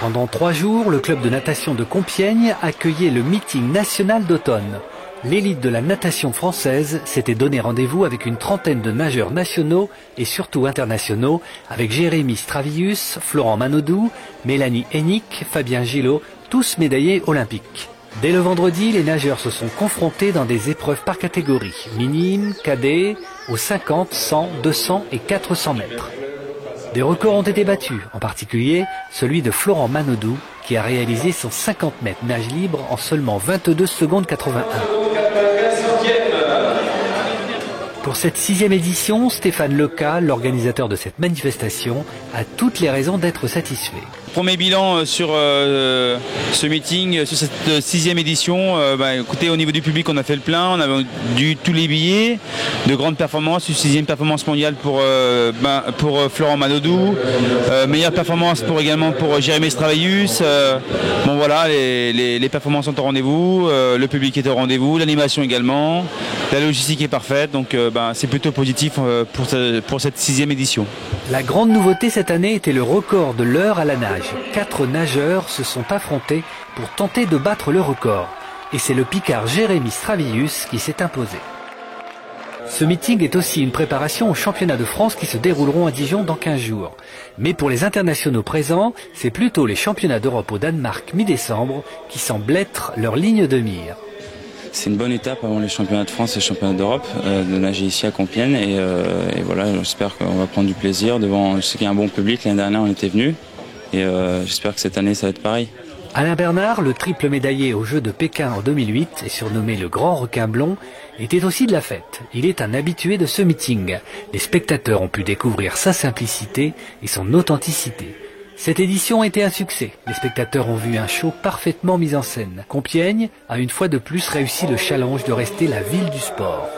Pendant 3 jours, le club de natation de Compiègne accueillait le meeting national d'automne. L'élite de la natation française s'était donné rendez-vous avec une trentaine de nageurs nationaux et surtout internationaux, avec Jérémy Stravius, Florent Manodou, Mélanie Hennick, Fabien Gillot, tous médaillés olympiques. Dès le vendredi, les nageurs se sont confrontés dans des épreuves par catégorie, minimes, cadets, aux 50, 100, 200 et 400 mètres. Des records ont été battus, en particulier celui de Florent Manodou, qui a réalisé son 50 mètres nage libre en seulement 22 secondes 81. Pour cette 6e édition, Stéphane Leca, l'organisateur de cette manifestation, a toutes les raisons d'être satisfait. Premier bilan sur ce meeting, sur cette 6e édition. Écoutez, au niveau du public, on a fait le plein, on a vendu tous les billets, de grandes performances, une 6e performance mondiale pour Florent Manodou, meilleure performance également pour Jérémy Stravius. Bon voilà, les performances sont au rendez-vous, le public est au rendez-vous, l'animation également, la logistique est parfaite, donc c'est plutôt positif pour cette 6e édition. La grande nouveauté cette année était le record de l'heure à la nage. 4 nageurs se sont affrontés pour tenter de battre le record. Et c'est le Picard Jérémy Stravius qui s'est imposé. Ce meeting est aussi une préparation aux championnats de France qui se dérouleront à Dijon dans 15 jours. Mais pour les internationaux présents, c'est plutôt les championnats d'Europe au Danemark mi-décembre qui semblent être leur ligne de mire. C'est une bonne étape avant les championnats de France et les championnats d'Europe de nager ici à Compiègne et voilà, j'espère qu'on va prendre du plaisir devant. Je sais qu'il y a un bon public, l'année dernière on était venus et j'espère que cette année ça va être pareil. Alain Bernard, le triple médaillé aux Jeux de Pékin en 2008 et surnommé le Grand Requin Blond, était aussi de la fête. Il est un habitué de ce meeting. Les spectateurs ont pu découvrir sa simplicité et son authenticité. Cette édition a été un succès. Les spectateurs ont vu un show parfaitement mis en scène. Compiègne a une fois de plus réussi le challenge de rester la ville du sport.